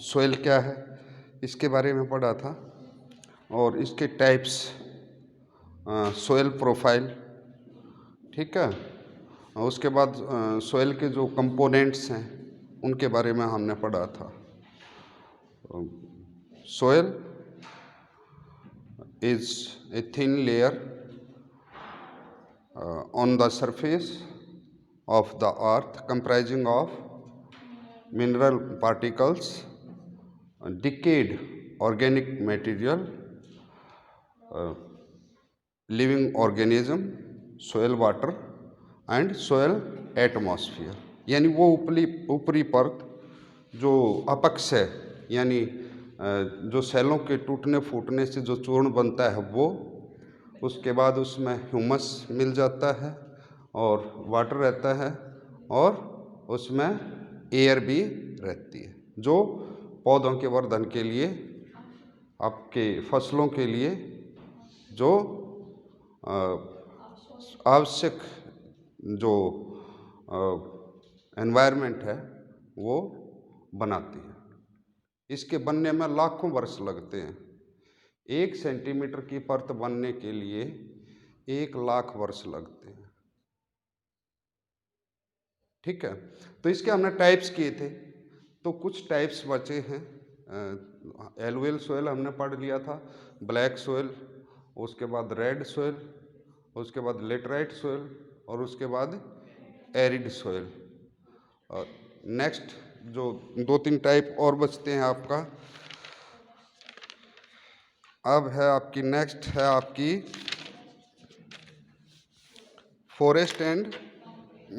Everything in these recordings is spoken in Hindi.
सोयल क्या है इसके बारे में पढ़ा था, और इसके टाइप्स, सोयल प्रोफाइल, ठीक है। और उसके बाद सोयल के जो कंपोनेंट्स हैं उनके बारे में हमने पढ़ा था। Soil is a thin layer on the surface of the earth comprising of mineral particles, decayed organic material, living organism, soil water and soil atmosphere। यानी वो ऊपरी परत जो अपक्ष है, यानी जो सेलों के टूटने फूटने से जो चूर्ण बनता है वो, उसके बाद उसमें ह्यूमस मिल जाता है और वाटर रहता है, और उसमें एयर भी रहती है, जो पौधों के वर्धन के लिए, आपके फसलों के लिए जो आवश्यक जो एनवायरनमेंट है वो बनाती है। इसके बनने में लाखों वर्ष लगते हैं। 1 सेंटीमीटर की परत बनने के लिए 1 लाख वर्ष लगते हैं, ठीक है। तो इसके हमने टाइप्स किए थे, तो कुछ टाइप्स बचे हैं। एलुवियल सोयल हमने पढ़ लिया था, ब्लैक सोयल, उसके बाद रेड सोयल, उसके बाद लेटराइट सोयल, और उसके बाद एरिड सोयल। और नेक्स्ट जो 2-3 टाइप और बचते हैं आपका, अब है आपकी नेक्स्ट है आपकी फॉरेस्ट एंड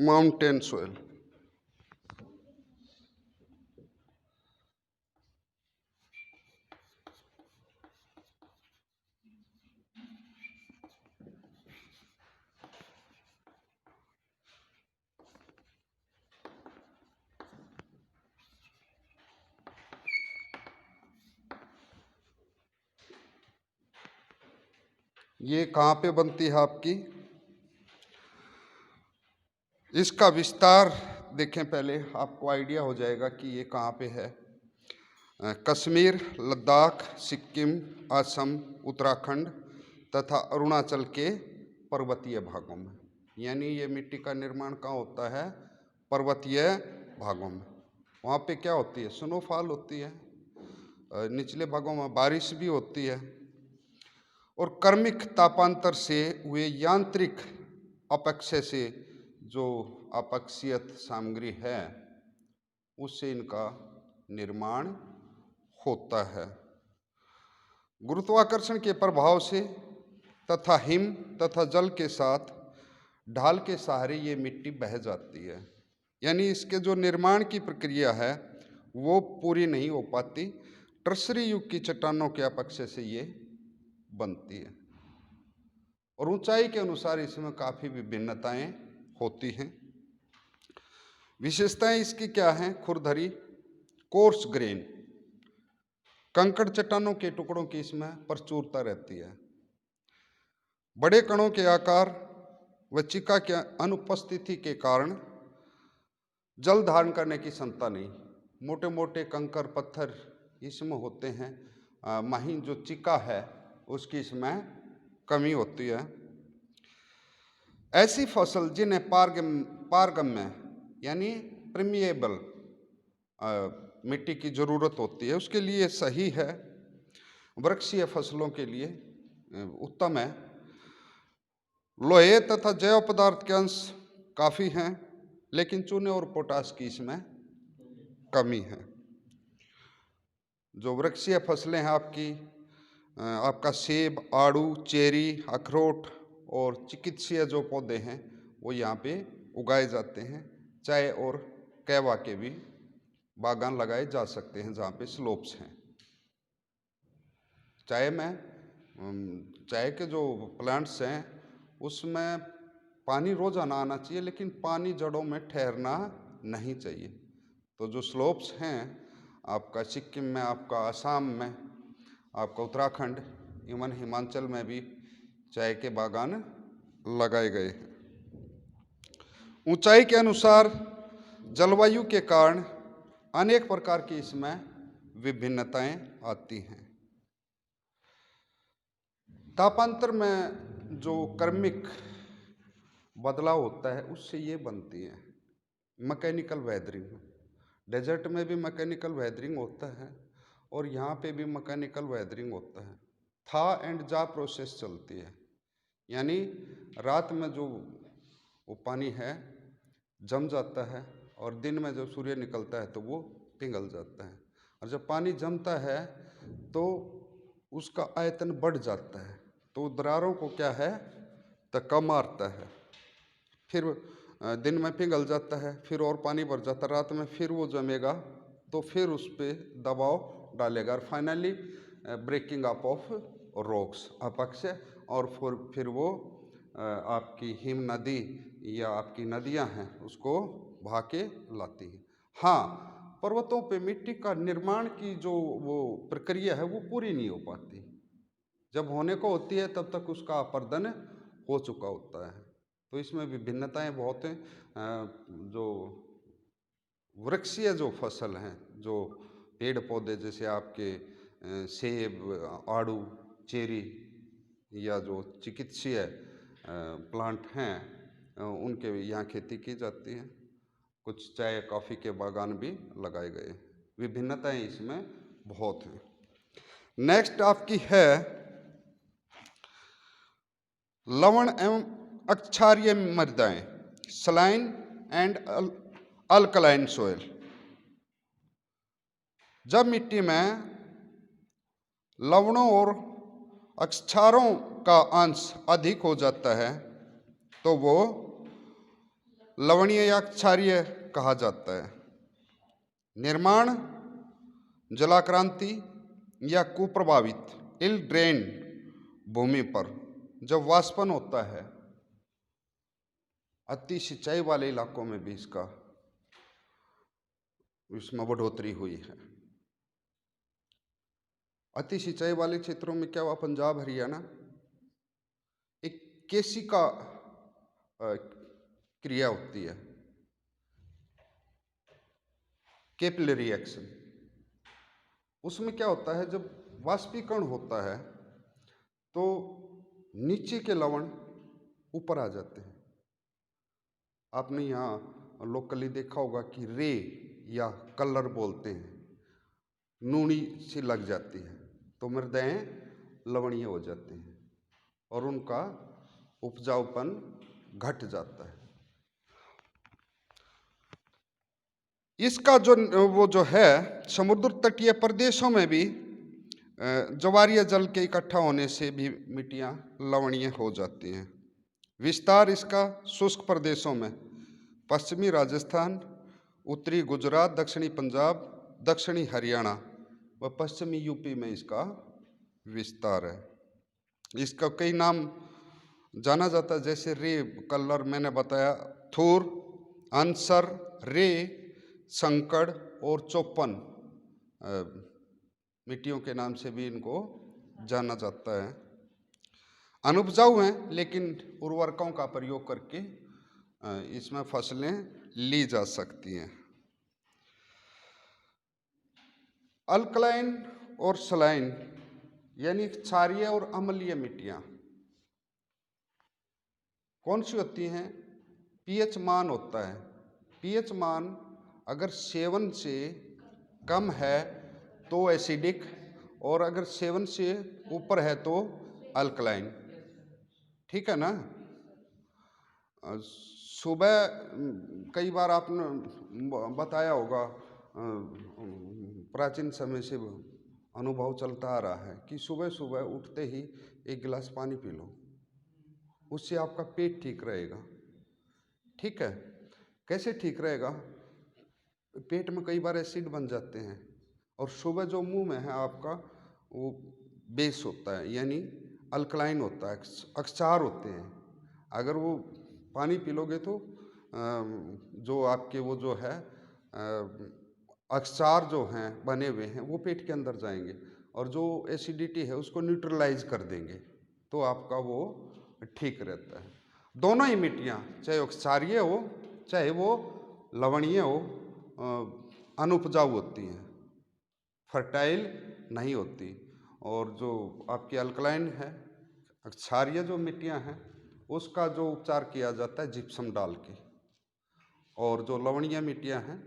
माउंटेन सोयल। ये कहाँ पे बनती है आपकी, इसका विस्तार देखें पहले, आपको आइडिया हो जाएगा कि ये कहाँ पे है। कश्मीर, लद्दाख, सिक्किम, असम, उत्तराखंड तथा अरुणाचल के पर्वतीय भागों में। यानी ये मिट्टी का निर्माण कहाँ होता है, पर्वतीय भागों में। वहाँ पे क्या होती है, स्नोफॉल होती है, निचले भागों में बारिश भी होती है, और कर्मिक तापांतर से हुए यांत्रिक अपक्षय से जो अपक्षयित सामग्री है उससे इनका निर्माण होता है। गुरुत्वाकर्षण के प्रभाव से तथा हिम तथा जल के साथ ढाल के सहारे ये मिट्टी बह जाती है। यानी इसके जो निर्माण की प्रक्रिया है वो पूरी नहीं हो पाती, टर्सरी युग की चट्टानों के अपक्षय से ये बनती है। और ऊंचाई के अनुसार इसमें काफ़ी विभिन्नताएं होती हैं। विशेषताएं इसकी क्या हैं, खुरदरी, कोर्स ग्रेन, कंकड़ चट्टानों के टुकड़ों की इसमें प्रचुरता रहती है। बड़े कणों के आकार व चिका के अनुपस्थिति के कारण जल धारण करने की क्षमता नहीं। मोटे मोटे कंकर पत्थर इसमें होते हैं, महीन जो चिका है उसकी इसमें कमी होती है। ऐसी फसल जिन्हें पारगम्य यानी परमिएबल मिट्टी की ज़रूरत होती है उसके लिए सही है। वृक्षीय फसलों के लिए उत्तम है। लोहे तथा जैव पदार्थ के अंश काफ़ी हैं, लेकिन चूने और पोटाश की इसमें कमी है। जो वृक्षीय फसलें हैं आपका सेब, आड़ू, चेरी, अखरोट और चिकित्सीय जो पौधे हैं वो यहाँ पे उगाए जाते हैं। चाय और कैवा के भी बागान लगाए जा सकते हैं जहाँ पे स्लोप्स हैं। चाय के जो प्लांट्स हैं उसमें पानी रोजाना आना चाहिए, लेकिन पानी जड़ों में ठहरना नहीं चाहिए। तो जो स्लोप्स हैं आपका सिक्किम में, आपका असम में, आपका उत्तराखंड, इवन हिमाचल में भी चाय के बागान लगाए गए हैं। ऊंचाई के अनुसार जलवायु के कारण अनेक प्रकार की इसमें विभिन्नताएं आती हैं। तापांतर में जो क्रमिक बदलाव होता है उससे ये बनती है मैकेनिकल वेदरिंग। डेजर्ट में भी मैकेनिकल वेदरिंग होता है और यहाँ पे भी मैकेनिकल वेदरिंग होता है। था एंड जा प्रोसेस चलती है, यानी रात में जो वो पानी है जम जाता है और दिन में जब सूर्य निकलता है तो वो पिघल जाता है। और जब पानी जमता है तो उसका आयतन बढ़ जाता है, तो दरारों को क्या है धक्का मारता है, फिर दिन में पिघल जाता है, फिर और पानी भर जाता है, रात में फिर वो जमेगा तो फिर उस पर दबाव डालेगा और finally breaking up of rocks अपक्षय, और फिर वो आपकी हिम नदी या आपकी नदियां हैं उसको बहा के लाती हैं। हाँ, पर्वतों पे मिट्टी का निर्माण की जो वो प्रक्रिया है वो पूरी नहीं हो पाती। जब होने को होती है तब तक उसका अपर्दन हो चुका होता है। तो इसमें विभिन्नताएं बहुत हैं। जो वृक्षीय जो फसल हैं, जो पेड़ पौधे जैसे आपके सेब, आड़ू, चेरी या जो चिकित्सीय प्लांट हैं उनके यहाँ खेती की जाती है। कुछ चाय कॉफ़ी के बागान भी लगाए गए। विभिन्नताएं इसमें बहुत हैं। नेक्स्ट आपकी है लवण एवं अक्षारीय मृदाएं, सलाइन एंड अल्कलाइन सोयल। जब मिट्टी में लवणों और अक्षारों का अंश अधिक हो जाता है तो वो लवणीय या क्षारीय कहा जाता है। निर्माण जलाक्रांति या कुप्रभावित इल ड्रेन भूमि पर जब वाष्पन होता है, अति सिंचाई वाले इलाकों में भी इसमें बढ़ोतरी हुई है। अति सिंचाई वाले क्षेत्रों में क्या हुआ, पंजाब हरियाणा, एक केशिका क्रिया होती है, कैपिलरी एक्शन। उसमें क्या होता है, जब वाष्पीकरण होता है तो नीचे के लवण ऊपर आ जाते हैं। आपने यहाँ लोकली देखा होगा कि रे या कलर बोलते हैं, नूनी सी लग जाती है तो मृदाएं लवणीय हो जाती हैं और उनका उपजाऊपन घट जाता है। इसका जो है समुद्र तटीय प्रदेशों में भी ज्वारीय जल के इकट्ठा होने से भी मिट्टियाँ लवणीय हो जाती हैं। विस्तार इसका शुष्क प्रदेशों में पश्चिमी राजस्थान, उत्तरी गुजरात, दक्षिणी पंजाब, दक्षिणी हरियाणा व पश्चिमी यूपी में इसका विस्तार है। इसका कई नाम जाना जाता है, जैसे रे कलर मैंने बताया, थूर, अंसर, रे, संकड़ और चौपन मिट्टियों के नाम से भी इनको जाना जाता है। अनुपजाऊ हैं लेकिन उर्वरकों का प्रयोग करके इसमें फसलें ली जा सकती हैं। अल्कलाइन और सलाइन यानी क्षारीय और अम्लीय मिट्टियाँ कौन सी होती हैं? पीएच मान होता है। पीएच मान अगर 7 से कम है तो एसिडिक और अगर 7 से ऊपर है तो अल्कलाइन। ठीक है ना? सुबह कई बार आपने बताया होगा, प्राचीन समय से अनुभव चलता आ रहा है कि सुबह सुबह उठते ही एक गिलास पानी पी लो, उससे आपका पेट ठीक रहेगा। ठीक है, कैसे ठीक रहेगा? पेट में कई बार एसिड बन जाते हैं और सुबह जो मुंह में है आपका वो बेस होता है, यानी अल्कलाइन होता है, अक्षार होते हैं। अगर वो पानी पी लोगे तो जो आपके वो जो है अक्षार जो हैं बने हुए हैं वो पेट के अंदर जाएंगे और जो एसिडिटी है उसको न्यूट्रलाइज कर देंगे, तो आपका वो ठीक रहता है। दोनों ही मिट्टियाँ चाहे अक्षारीय हो चाहे वो लवणीय हो अनुपजाऊ होती हैं। फर्टाइल नहीं होती। और जो आपकी अल्कलाइन है, क्षारीय जो मिट्टियाँ हैं, उसका जो उपचार किया जाता है जिप्सम डाल के, और जो लवणीय मिट्टियाँ हैं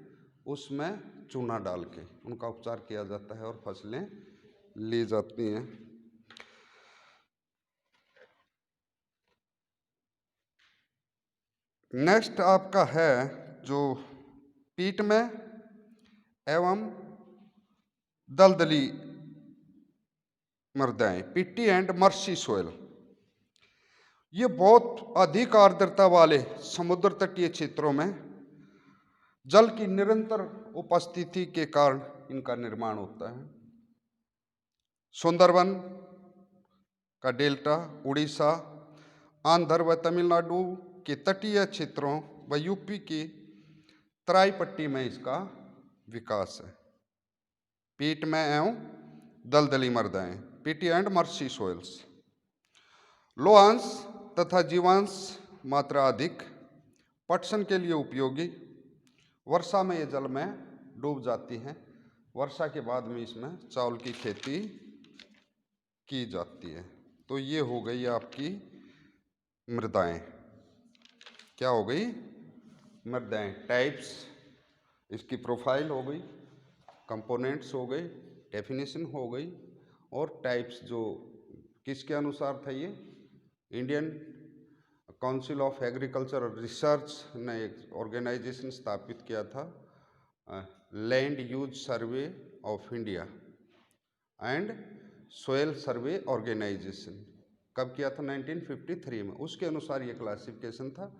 उसमें चूना डाल के उनका उपचार किया जाता है और फसलें ली जाती हैं। नेक्स्ट आपका है जो पीट में एवं दलदली मृदाएं, पिट्टी एंड मर्सी सोयल। ये बहुत अधिक आर्द्रता वाले समुद्र तटीय क्षेत्रों में जल की निरंतर उपस्थिति के कारण इनका निर्माण होता है। सुंदरवन का डेल्टा, उड़ीसा, आंध्र व तमिलनाडु के तटीय क्षेत्रों व यूपी की तराई पट्टी में इसका विकास है। पीट में एवं दलदली मृदाएं, पीटी एंड मर्सी सोइल्स। लोहांश तथा जीवांश मात्रा अधिक, पटसन के लिए उपयोगी। वर्षा में ये जल में डूब जाती हैं। वर्षा के बाद में इसमें चावल की खेती की जाती है। तो ये हो गई आपकी मृदाएं। क्या हो गई? मृदाएं। टाइप्स, इसकी प्रोफाइल हो गई, कंपोनेंट्स हो गए, डेफिनेशन हो गई, और टाइप्स जो किसके अनुसार था, ये Indian council of agriculture research ने एक ऑर्गेनाइजेशन स्थापित किया था, land use survey of India and soil survey organisation. कब किया था? 1953 में। उसके अनुसार ये क्लासिफिकेशन था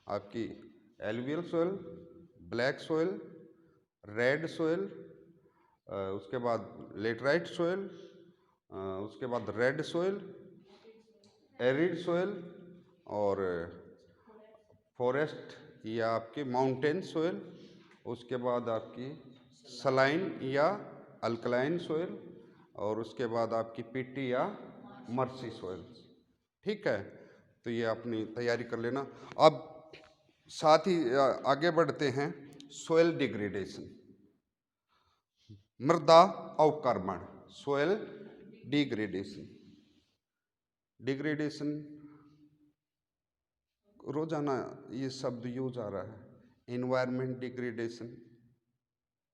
आपकी alluvial soil, black soil, red soil, उसके बाद लेटराइट सोयल, उसके बाद रेड सोयल, एरिड सोयल, और फॉरेस्ट या आपकी माउंटेन सोयल, उसके बाद आपकी सलाइन या अल्कलाइन सोयल, और उसके बाद आपकी पिट्टी या मर्सी सोयल। ठीक है, तो ये अपनी तैयारी कर लेना। अब साथ ही आगे बढ़ते हैं। सोयल डिग्रेडेशन, मृदा अवक्रमण, सोयल डिग्रेडेशन। डिग्रेडेशन रोजाना ये शब्द यूज आ रहा है, एनवायरनमेंट डिग्रेडेशन।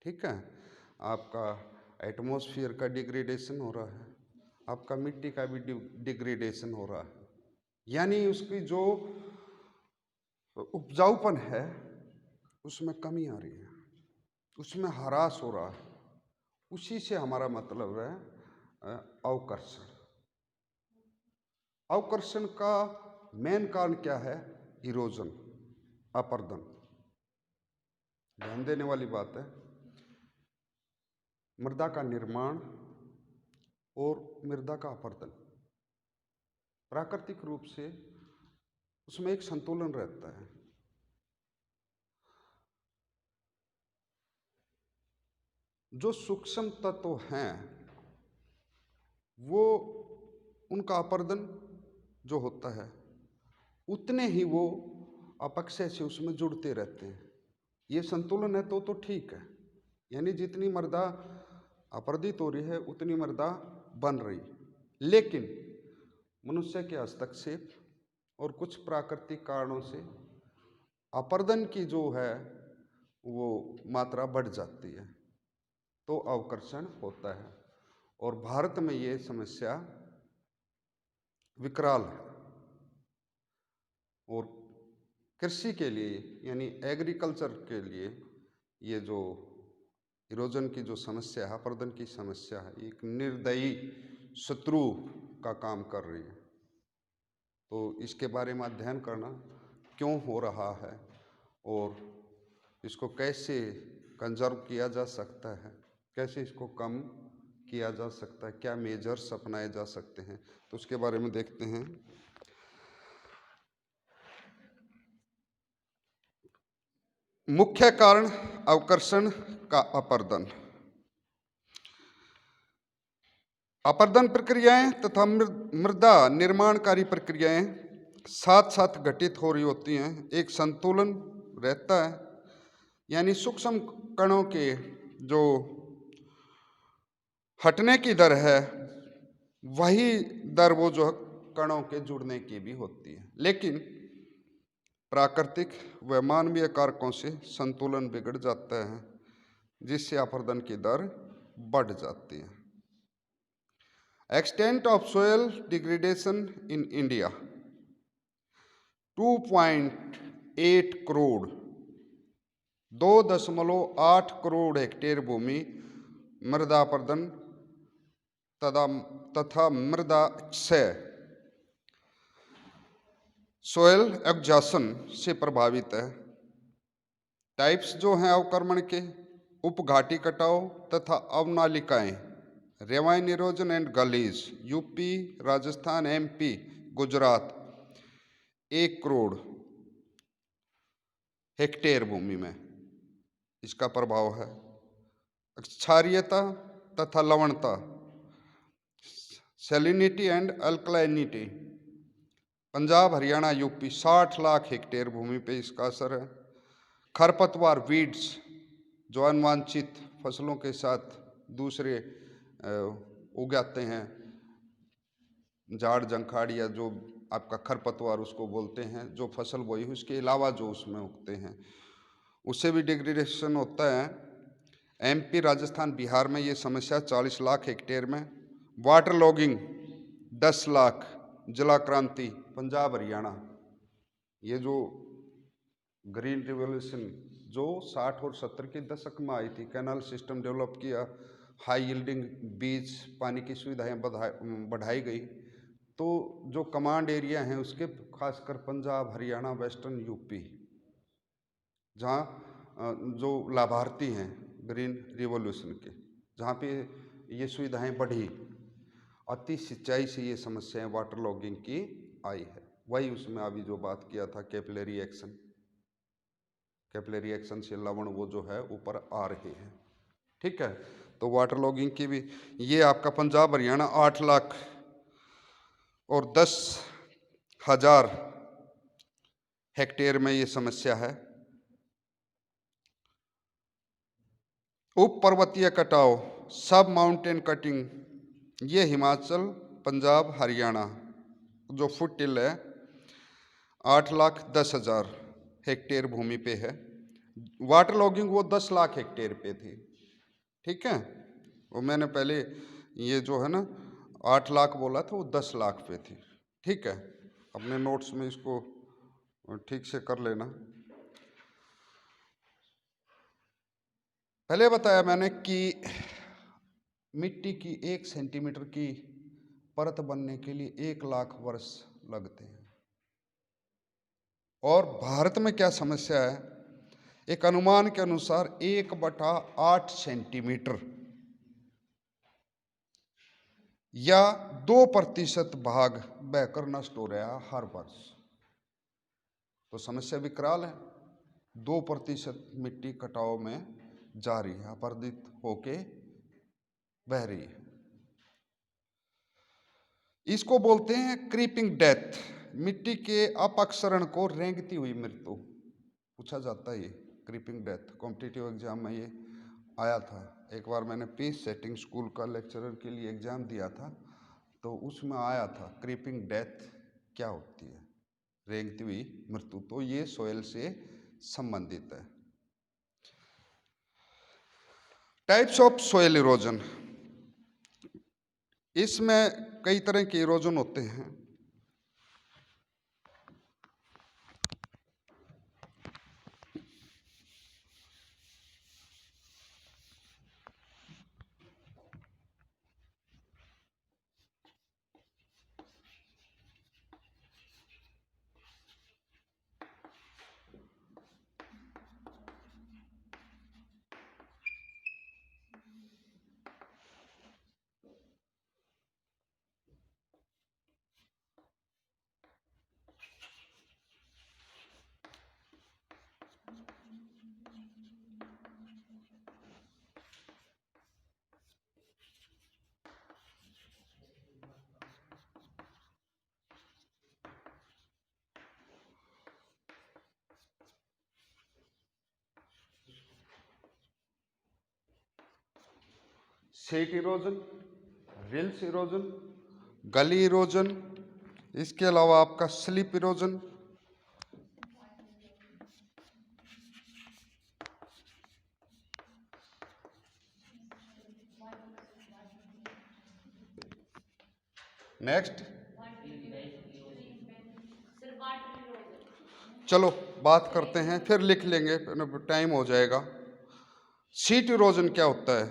ठीक है, आपका एटमॉस्फेयर का डिग्रेडेशन हो रहा है, आपका मिट्टी का भी डिग्रेडेशन हो रहा है, यानी उसकी जो उपजाऊपन है उसमें कमी आ रही है, उसमें ह्रास हो रहा है। उसी से हमारा मतलब है अवकर्षण। अवकर्षण का मेन कारण क्या है? इरोजन, अपर्दन। ध्यान देने वाली बात है। मृदा का निर्माण और मृदा का अपर्दन, प्राकृतिक रूप से उसमें एक संतुलन रहता है। जो सूक्ष्म तत्व हैं वो, उनका अपर्दन जो होता है उतने ही वो अपक्षय से उसमें जुड़ते रहते हैं। ये संतुलन है तो ठीक है, यानी जितनी मृदा अपर्दित हो रही है उतनी मृदा बन रही। लेकिन मनुष्य के हस्तक्षेप और कुछ प्राकृतिक कारणों से अपर्दन की जो है वो मात्रा बढ़ जाती है, तो अवकर्षण होता है। और भारत में ये समस्या विकराल है। और कृषि के लिए यानी एग्रीकल्चर के लिए ये जो इरोजन की जो समस्या है, अपर्दन की समस्या है, एक निर्दयी शत्रु का काम कर रही है। तो इसके बारे में अध्ययन करना, क्यों हो रहा है और इसको कैसे कंजर्व किया जा सकता है, कैसे इसको कम किया जा सकता है, क्या मेजर्स अपनाए जा सकते हैं, तो उसके बारे में देखते हैं। मुख्य कारण अवकर्षण का अपर्दन। अपर्दन प्रक्रियाएं तथा मृदा निर्माणकारी प्रक्रियाएं साथ साथ घटित हो रही होती हैं। एक संतुलन रहता है, यानी सूक्ष्म कणों के जो हटने की दर है वही दर वो जो कणों के जुड़ने की भी होती है, लेकिन प्राकृतिक व मानवीय कारकों से संतुलन बिगड़ जाता है, जिससे अपरदन की दर बढ़ जाती है। Extent of soil degradation in India 2.8 crore 2.8 crore hectare भूमि मृदा अपरदन तथा मृदा क्षय सोयल एग्जॉशन से प्रभावित है। टाइप्स जो हैं अवक्रमण के, उपघाटी कटाव तथा अवनालिकाएं, ravine erosion and gullies, UP, Rajasthan, MP, Gujarat 1 crore hectare भूमि में इसका प्रभाव है। क्षारीयता तथा लवणता, salinity and alkalinity, Punjab, Haryana, UP 60 lakh hectare भूमि पे इसका असर है। खरपतवार, वीड्स, जो अनवांछित फसलों के साथ दूसरे उगाते हैं, झाड़ जंखाड़ या जो आपका खरपतवार उसको बोलते हैं, जो फसल बोई उसके अलावा जो उसमें उगते हैं, उससे भी डिग्रेडेशन होता है। एमपी, राजस्थान, बिहार में ये समस्या 40 लाख हेक्टेयर में। वाटर लॉगिंग 10 लाख, जला क्रांति पंजाब, हरियाणा, ये जो ग्रीन रिवॉल्यूशन जो 60 और 70 के दशक में आई थी, कैनाल सिस्टम डेवलप किया, हाई यील्डिंग बीज, पानी की सुविधाएं बढ़ाई गई, तो जो कमांड एरिया हैं उसके खासकर पंजाब, हरियाणा, वेस्टर्न यूपी, जहाँ जो लाभार्थी हैं ग्रीन रिवॉल्यूशन के, जहाँ पे ये सुविधाएं बढ़ी, अति सिंचाई से ये समस्याएं वाटर लॉगिंग की आई है। वही उसमें अभी जो बात किया था कैपिलरी एक्शन, कैपिलरी एक्शन से लवण वो जो है ऊपर आ रहे हैं। ठीक है, तो वाटर लॉगिंग की भी ये आपका पंजाब, हरियाणा 8 लाख और 10,000 हेक्टेयर में ये समस्या है। उप पर्वतीय कटाव, सब माउंटेन कटिंग, ये हिमाचल, पंजाब, हरियाणा जो फुट हिल है 8,10,000 हेक्टेयर भूमि पे है। वाटर लॉगिंग वो 10 लाख हेक्टेयर पे थी। ठीक है, वो मैंने पहले ये जो है ना 8 लाख बोला था, वो 10 लाख पे थी। ठीक है, अपने नोट्स में इसको ठीक से कर लेना। पहले बताया मैंने कि मिट्टी की 1 सेंटीमीटर की परत बनने के लिए 1 लाख वर्ष लगते हैं। और भारत में क्या समस्या है, एक अनुमान के अनुसार 1/8 सेंटीमीटर या 2% भाग बहकर नष्ट हो रहा है हर वर्ष। तो समस्या विकराल है। 2% मिट्टी कटाव में जा रही है, अपरदित होके बह रही है। इसको बोलते हैं क्रीपिंग डेथ, मिट्टी के अपक्षरण को रेंगती हुई मृत्यु पूछा जाता है। ये क्रीपिंग डेथ कॉम्पिटिटिव एग्जाम में ये आया था। एक बार मैंने पीस सेटिंग स्कूल का लेक्चरर के लिए एग्जाम दिया था, तो उसमें आया था क्रीपिंग डेथ क्या होती है, रेंगती हुई मृत्यु। तो ये सोयल से संबंधित है। टाइप्स ऑफ सोयल इरोजन, इसमें कई तरह के इरोजन होते हैं। सीट इरोजन, रिल्स इरोजन, गली इरोजन, इसके अलावा आपका स्लिप इरोजन, नेक्स्ट। चलो बात करते हैं, फिर लिख लेंगे, टाइम हो जाएगा। शीट इरोजन क्या होता है?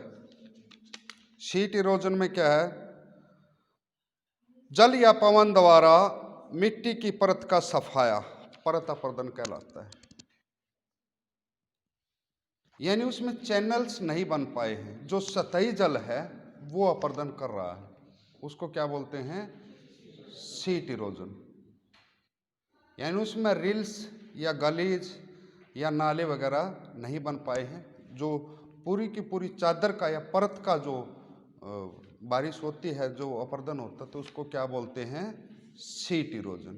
शीट इरोजन में क्या है? जल या पवन द्वारा मिट्टी की परत का सफाया परत अपरदन कहलाता है। यानी उसमें चैनल्स नहीं बन पाए हैं, जो सतही जल है वो अपरदन कर रहा है, उसको क्या बोलते हैं? Sheet erosion. यानी उसमें रिल्स या गलीज या नाले वगैरह नहीं बन पाए हैं, जो पूरी की पूरी चादर का या परत का जो बारिश होती है, जो अपरदन होता है, तो उसको क्या बोलते हैं? Sheet erosion.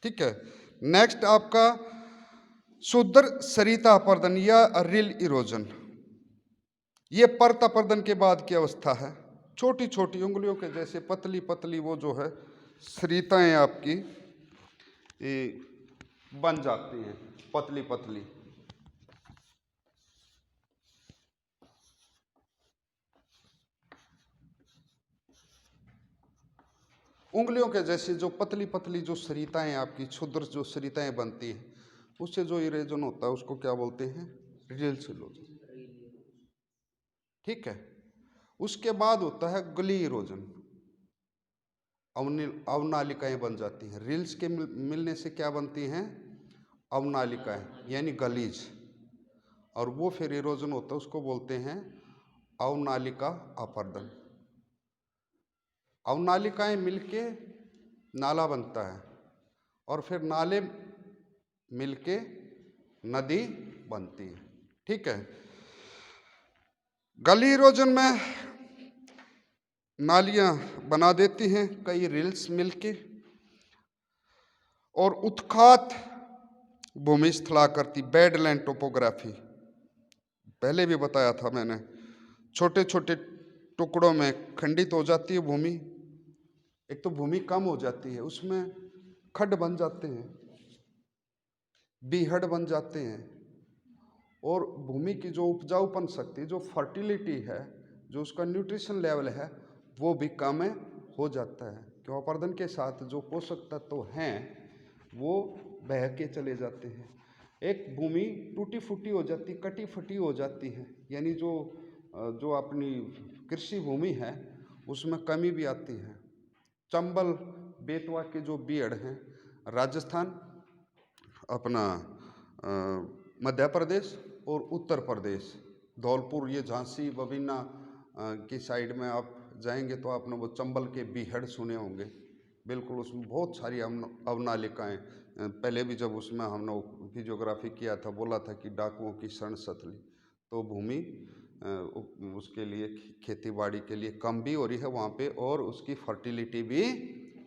ठीक है। नेक्स्ट आपका शुद्र सरिता अपरदन या रिल इरोजन। ये परत अपरदन के बाद की अवस्था है। छोटी छोटी उंगलियों के जैसे पतली पतली वो जो है सरिताएं आपकी बन जाती हैं, पतली पतली। उंगलियों के जैसे जो पतली पतली जो सरिताएं आपकी क्षुद्र जो सरिताएं बनती हैं, उससे जो इरोजन होता है उसको क्या बोलते हैं? Reels erosion. ठीक है। उसके बाद होता है गली इरोजन। अवनालिकाएं बन जाती हैं। रिल्स के मिलने से क्या बनती हैं? अवनालिकाएं यानी गलीज, और वो फिर इरोजन होता है, उसको बोलते हैं अवनालिका अपरदन। अवनालिकाएं मिलके नाला बनता है, और फिर नाले मिलके नदी बनती है। ठीक है। गली इरोजन में नालियां बना देती हैं कई रिल्स मिलके, और उत्खात भूमि स्थलाकृति बेडलैंड टोपोग्राफी, पहले भी बताया था मैंने, छोटे छोटे टुकड़ों में खंडित हो जाती है भूमि। एक तो भूमि कम हो जाती है, उसमें खड्ड बन जाते हैं, बीहड़ बन जाते हैं, और भूमि की जो उपजाऊपन शक्ति, जो फर्टिलिटी है, जो उसका न्यूट्रिशन लेवल है, वो भी कम हो जाता है। क्यों? अपरदन के साथ जो पोषक तत्व हैं वो बह के चले जाते हैं। एक भूमि टूटी फूटी हो जाती, कटी फटी हो जाती है, यानी जो अपनी कृषि भूमि है उसमें कमी भी आती है। चंबल बेतवा के जो बीहड़ हैं, राजस्थान, अपना मध्य प्रदेश और उत्तर प्रदेश, धौलपुर, ये झांसी बबीना की साइड में आप जाएंगे तो आपने वो चंबल के बीहड़ सुने होंगे। बिल्कुल, उसमें बहुत सारी अवनालिकाएं, पहले भी जब उसमें हमने फिजियोग्राफी किया था, बोला था कि डाकुओं की शरण सतली, तो भूमि उसके लिए खेती बाड़ी के लिए कम भी हो रही है वहाँ पे, और उसकी फर्टिलिटी भी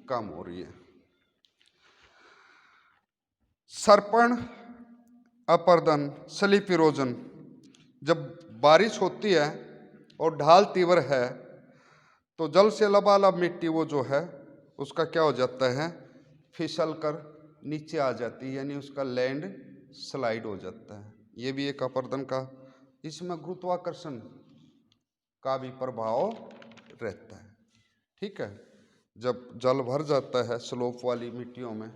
कम हो रही है। सर्पण अपरदन स्लिप इरोजन, जब बारिश होती है और ढाल तीव्र है तो जल से लबालब मिट्टी वो जो है उसका क्या हो जाता है? फिसल कर नीचे आ जाती है, यानी उसका लैंड स्लाइड हो जाता है। ये भी एक अपरदन का, इसमें गुरुत्वाकर्षण का भी प्रभाव रहता है। ठीक है। जब जल भर जाता है स्लोप वाली मिट्टियों में,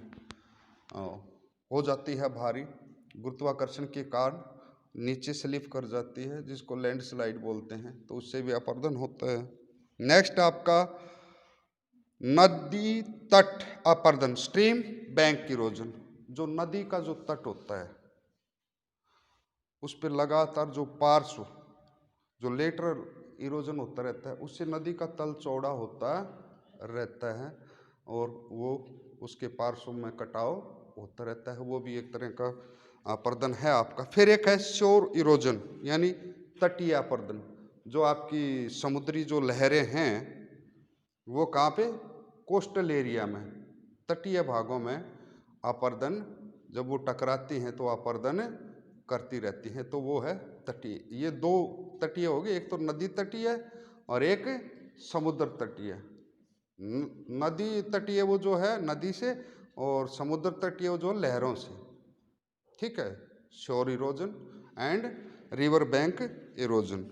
हो जाती है भारी, गुरुत्वाकर्षण के कारण नीचे स्लिप कर जाती है, जिसको लैंड स्लाइड बोलते हैं, तो उससे भी अपरदन होता है। नेक्स्ट आपका नदी तट अपरदन स्ट्रीम बैंक इरोजन। जो नदी का जो तट होता है उस पर लगातार जो पार्श्व जो लेटरल इरोजन होता रहता है, उससे नदी का तल चौड़ा होता रहता है, और वो उसके पार्श्व में कटाव होता रहता है। वो भी एक तरह का अपरदन है आपका। फिर एक है शोर इरोजन, यानी तटीय अपरदन। जो आपकी समुद्री जो लहरें हैं वो कहाँ पे? कोस्टल एरिया में, तटीय भागों में अपरदन, जब वो टकराती हैं तो अपरदन करती रहती हैं, तो वो है तटीय। ये दो तटीय हो गए, एक तो नदी तटीय और एक समुद्र तटीय। नदी तटीय वो जो है नदी से, और समुद्र तटीय वो जो लहरों से, ठीक है। शोर erosion and river bank erosion.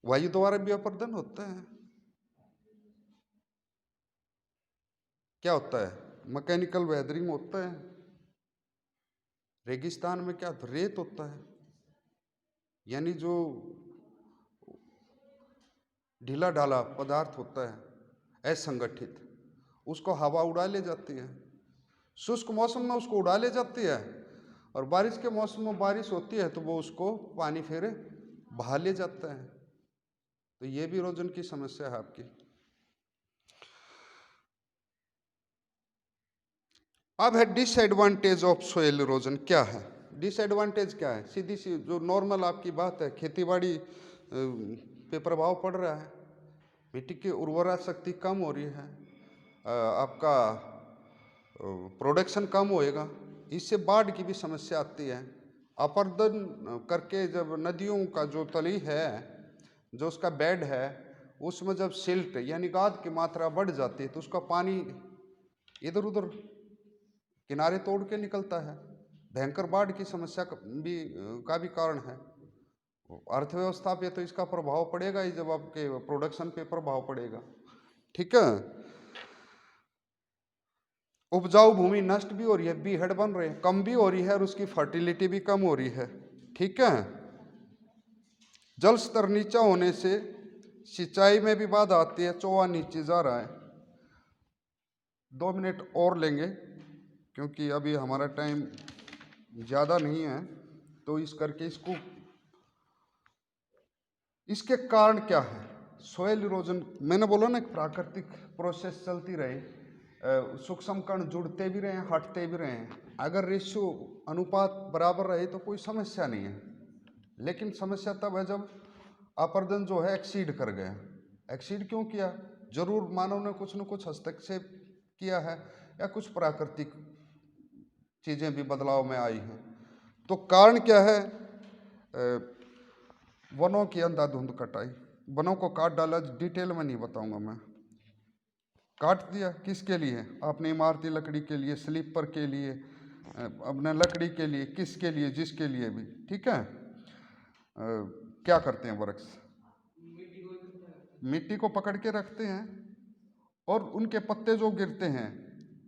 वायु द्वारा भी अपर्दन होता है। क्या होता है? मैकेनिकल वेदरिंग होता है। रेगिस्तान में क्या रेत होता है, यानी जो ढीला ढाला पदार्थ होता है असंगठित, उसको हवा उड़ा ले जाती है। शुष्क मौसम में उसको उड़ा ले जाती है, और बारिश के मौसम में बारिश होती है तो वो उसको पानी फिर बहा ले जाता है। तो ये भी इरोजन की समस्या है आपकी। अब है डिसएडवांटेज ऑफ सोइल इरोजन। क्या है डिसएडवांटेज? क्या है? सीधी सी जो नॉर्मल आपकी बात है, खेतीबाड़ी पे प्रभाव पड़ रहा है, मिट्टी की उर्वरा शक्ति कम हो रही है, आपका प्रोडक्शन कम होएगा, इससे बाढ़ की भी समस्या आती है। अपर्दन करके जब नदियों का जो तली है, जो उसका बेड है, उसमें जब सिल्ट यानी गाद की मात्रा बढ़ जाती है तो उसका पानी इधर उधर किनारे तोड़ के निकलता है। भयंकर बाढ़ की समस्या का भी कारण है। अर्थव्यवस्था पे तो इसका प्रभाव पड़ेगा ही, जब आपके प्रोडक्शन पे प्रभाव पड़ेगा, ठीक है। उपजाऊ भूमि नष्ट भी हो रही है, बीहड़ बन रहे हैं, कम भी हो रही है, और उसकी फर्टिलिटी भी कम हो रही है, ठीक है। जल स्तर नीचा होने से सिंचाई में भी बाधा आती है। चौवा नीचे जा रहा है। 2 मिनट और लेंगे क्योंकि अभी हमारा टाइम ज़्यादा नहीं है, तो इस करके इसके कारण क्या है? सोयल इरोजन, मैंने बोला ना, एक प्राकृतिक प्रोसेस चलती रहे, सूक्ष्म कण जुड़ते भी रहे, हटते भी रहे। अगर रेशियो अनुपात बराबर रहे तो कोई समस्या नहीं है, लेकिन समस्या तब है जब अपर्दन जो है एक्सीड कर गया। एक्सीड क्यों किया? जरूर मानव ने कुछ न कुछ हस्तक्षेप किया है, या कुछ प्राकृतिक चीज़ें भी बदलाव में आई हैं। तो कारण क्या है? वनों की अंधाधुंध कटाई। वनों को काट डाला, डिटेल में नहीं बताऊंगा मैं। काट दिया किसके लिए? अपनी इमारती लकड़ी के लिए, स्लीपर के लिए, अपने लकड़ी के लिए, किसके लिए, जिसके लिए भी, ठीक है। क्या करते हैं वृक्ष? मिट्टी को पकड़ के रखते हैं, और उनके पत्ते जो गिरते हैं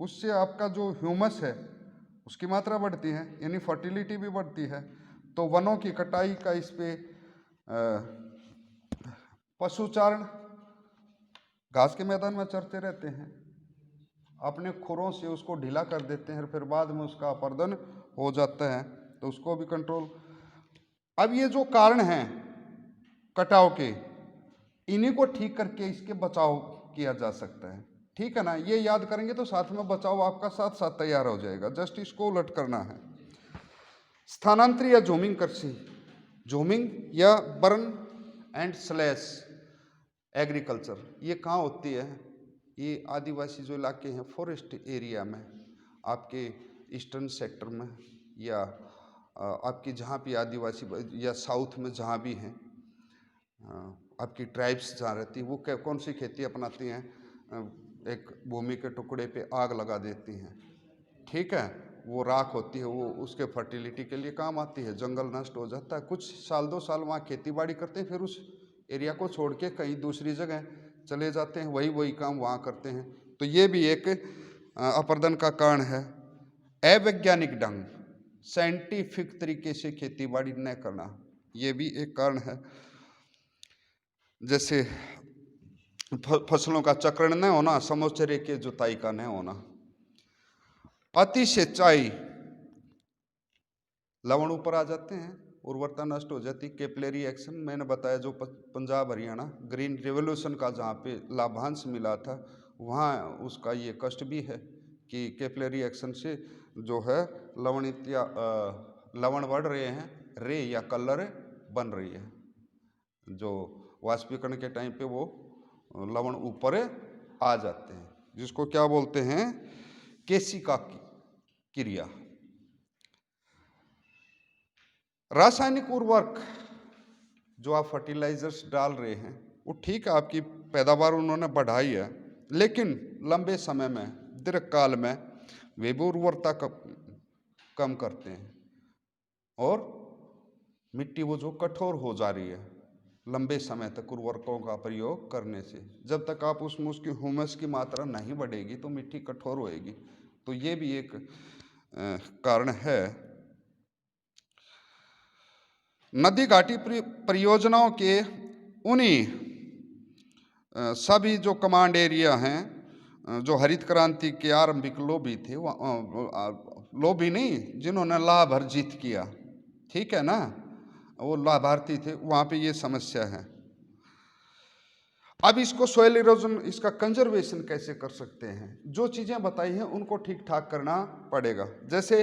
उससे आपका जो ह्यूमस है उसकी मात्रा बढ़ती है, यानी फर्टिलिटी भी बढ़ती है। तो वनों की कटाई का इस पे पशुचारण, घास के मैदान में चरते रहते हैं, अपने खुरों से उसको ढीला कर देते हैं, फिर बाद में उसका अपर्दन हो जाता है, तो उसको भी कंट्रोल। अब ये जो कारण हैं कटाव के, इन्हीं को ठीक करके इसके बचाव किया जा सकता है, ठीक है ना। ये याद करेंगे तो साथ में बचाव आपका साथ साथ तैयार हो जाएगा। जस्ट इसको उलट करना है। स्थानांतरित या झूमिंग कृषि, झूमिंग या बर्न एंड स्लैश एग्रीकल्चर, ये कहाँ होती है? ये आदिवासी जो इलाके हैं, फॉरेस्ट एरिया में, आपके ईस्टर्न सेक्टर में, या आपकी जहाँ भी आदिवासी, या साउथ में जहाँ भी हैं आपकी ट्राइब्स जहाँ रहती हैं, वो कौन सी खेती अपनाती हैं? एक भूमि के टुकड़े पे आग लगा देती हैं, ठीक है। वो राख होती है, वो उसके फर्टिलिटी के लिए काम आती है। जंगल नष्ट हो जाता है, कुछ साल 2 साल वहाँ खेती बाड़ी करते हैं, फिर उस एरिया को छोड़ के कहीं दूसरी जगह चले जाते हैं, वही काम वहाँ करते हैं। तो ये भी एक अपर्दन का कारण है। अवैज्ञानिक ढंग, साइंटिफिक तरीके से खेती बाड़ी न करना, ये भी एक कारण है। जैसे फसलों का चक्रण न होना, समोच्चरे के जुताई का न होना। अति सिंचाई, लवण ऊपर आ जाते हैं, उर्वरता नष्ट हो जाती। कैपिलरी एक्शन मैंने बताया, जो पंजाब हरियाणा ग्रीन रिवोल्यूशन का जहाँ पे लाभांश मिला था, वहाँ उसका ये कष्ट भी है कि कैपिलरी एक्शन से जो है लवण बढ़ रहे हैं, रे या कलर बन रही है, जो वाष्पीकरण के टाइम पे वो लवण ऊपर आ जाते हैं, जिसको क्या बोलते हैं? केशिका क्रिया। रासायनिक उर्वरक जो आप फर्टिलाइजर्स डाल रहे हैं वो ठीक है, आपकी पैदावार उन्होंने बढ़ाई है, लेकिन लंबे समय में, दीर्घकाल में वे भी उर्वरता कम करते हैं और मिट्टी वो जो कठोर हो जा रही है लंबे समय तक उर्वरकों का प्रयोग करने से। जब तक आप उसमें उसकी ह्यूमस की मात्रा नहीं बढ़ेगी तो मिट्टी कठोर होएगी। तो ये भी एक कारण है। नदी घाटी परियोजनाओं के उन्हीं सभी जो कमांड एरिया हैं, जो हरित क्रांति के आरंभिक लोबी थे, लोबी नहीं, जिन्होंने लाभ अर्जित किया, ठीक है ना, वो लाभार्थी थे, वहाँ पे ये समस्या है। अब इसको सॉइल इरोजन, इसका कंजर्वेशन कैसे कर सकते हैं? जो चीज़ें बताई हैं उनको ठीक ठाक करना पड़ेगा। जैसे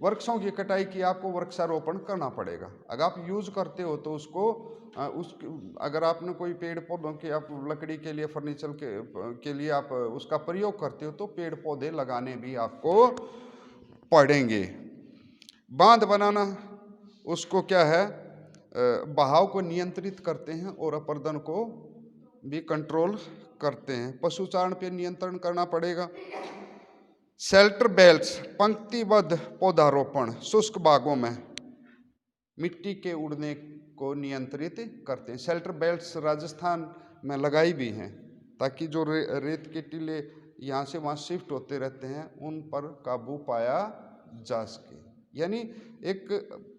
वृक्षों की कटाई की, आपको वृक्षारोपण करना पड़ेगा। अगर आप यूज करते हो तो उसको अगर आपने कोई पेड़ पौधों के, आप लकड़ी के लिए, फर्नीचर के लिए आप उसका प्रयोग करते हो तो पेड़ पौधे लगाने भी आपको पड़ेंगे। बांध बनाना, उसको क्या है, बहाव को नियंत्रित करते हैं और अपरदन को भी कंट्रोल करते हैं। पशुचारण पे नियंत्रण करना पड़ेगा। शेल्टर बेल्ट्स, पंक्तिबद्ध पौधारोपण शुष्क बागों में मिट्टी के उड़ने को नियंत्रित करते हैं। शेल्टर बेल्ट्स राजस्थान में लगाई भी हैं ताकि जो रेत के टीले यहाँ से वहाँ शिफ्ट होते रहते हैं उन पर काबू पाया जा सके। यानी एक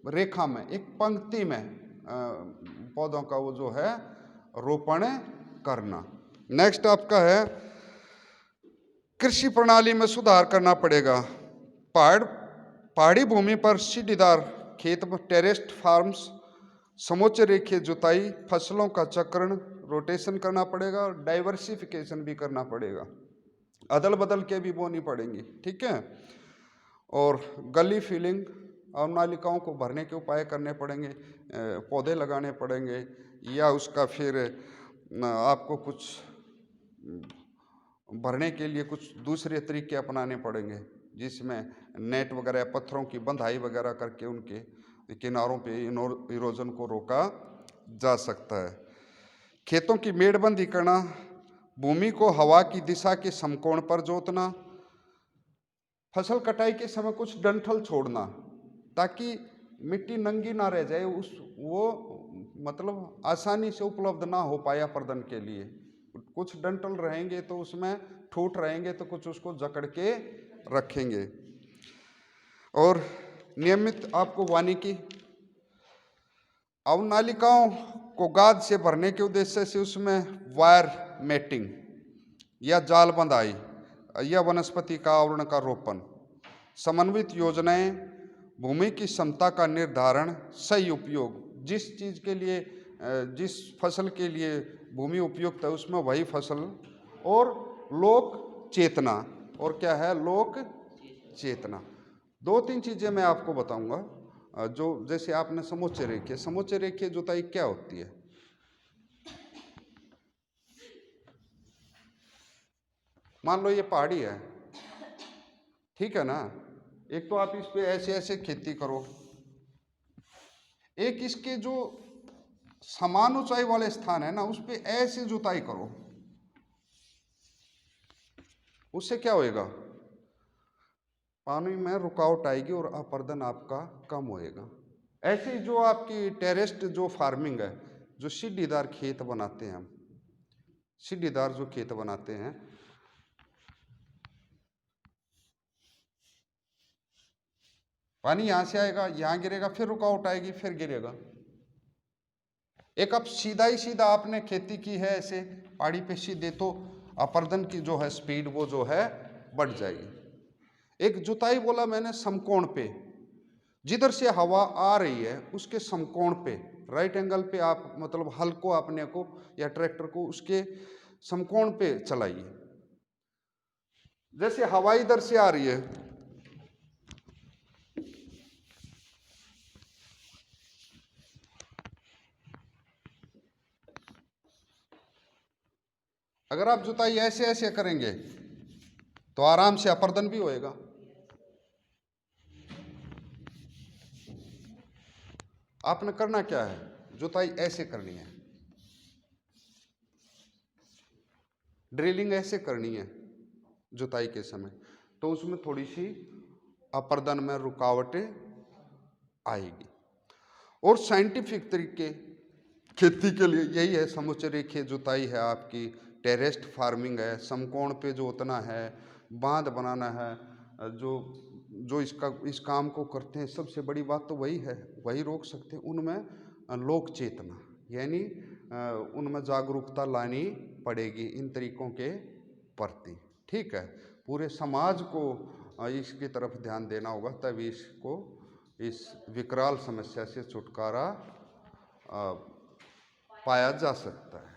रेखा में, एक पंक्ति में पौधों का वो जो है रोपण करना। नेक्स्ट आपका है कृषि प्रणाली में सुधार करना पड़ेगा। पहाड़ी भूमि पर सीढ़ीदार खेत में टेरेस्ड फार्म्स, समोच्च रेखीय जुताई, फसलों का चक्रण, रोटेशन करना पड़ेगा और डाइवर्सिफिकेशन भी करना पड़ेगा। अदल बदल के भी बोनी पड़ेंगी, ठीक है। और गली फिलिंग और नालिकाओं को भरने के उपाय करने पड़ेंगे, पौधे लगाने पड़ेंगे, या उसका फिर आपको कुछ भरने के लिए कुछ दूसरे तरीके अपनाने पड़ेंगे, जिसमें नेट वगैरह, पत्थरों की बंधाई वगैरह करके उनके किनारों पे इरोजन को रोका जा सकता है। खेतों की मेड़बंदी करना, भूमि को हवा की दिशा के समकोण पर जोतना, फसल कटाई के समय कुछ डंठल छोड़ना ताकि मिट्टी नंगी ना रह जाए, वो मतलब आसानी से उपलब्ध ना हो पाया प्रदन के लिए। कुछ डंठल रहेंगे तो उसमें ठूठ रहेंगे तो कुछ उसको जकड़ के रखेंगे। और नियमित आपको वानिकी, अवनालिकाओं को गाद से भरने के उद्देश्य से उसमें वायर मेटिंग या जाल बंधाई या वनस्पति का आवरण का रोपण, समन्वित योजनाएं, भूमि की क्षमता का निर्धारण, सही उपयोग, जिस चीज़ के लिए, जिस फसल के लिए भूमि उपयुक्त है उसमें वही फसल, और लोक चेतना। और क्या है लोक चेतना? दो तीन चीज़ें मैं आपको बताऊंगा। जो जैसे आपने समोच्च रेखीय जुताई क्या होती है? मान लो ये पहाड़ी है, ठीक है ना, एक तो आप इस पे ऐसे ऐसे खेती करो, एक इसके जो समान ऊंचाई वाले स्थान है ना उस पे ऐसे जुताई करो। उससे क्या होएगा? पानी में रुकावट आएगी और अपरदन आपका कम होएगा। ऐसे जो आपकी टेरेस्ड जो फार्मिंग है, जो सीढ़ीदार खेत बनाते हैं हम, सीढ़ीदार जो खेत बनाते हैं, पानी यहां से आएगा, यहां गिरेगा, फिर रुकावट आएगी, फिर गिरेगा। एक अब सीधा ही सीधा आपने खेती की है ऐसे पहाड़ी पे सीधे, तो अपरदन की जो है स्पीड वो जो है बढ़ जाएगी। एक जुताई बोला मैंने समकोण पे, जिधर से हवा आ रही है उसके समकोण पे, राइट एंगल पे आप मतलब हल को अपने को या ट्रैक्टर को उसके समकोण पे चलाइए। जैसे हवा इधर से आ रही है, अगर आप जुताई ऐसे ऐसे करेंगे तो आराम से अपरदन भी होएगा। आपने करना क्या है, जुताई ऐसे करनी है, ड्रिलिंग ऐसे करनी है जुताई के समय, तो उसमें थोड़ी सी अपर्दन में रुकावटें आएगी। और साइंटिफिक तरीके खेती के लिए यही है, समुच्चय रेखीय जुताई है आपकी, टेरेस्ड फार्मिंग है, समकोण पे जोतना है, बांध बनाना है, जो इस काम को करते हैं सबसे बड़ी बात तो वही है, वही रोक सकते हैं। उनमें लोक चेतना यानी उनमें जागरूकता लानी पड़ेगी इन तरीकों के प्रति, ठीक है। पूरे समाज को इसकी तरफ ध्यान देना होगा, तभी इसको इस विकराल समस्या से छुटकारा पाया जा सकता है।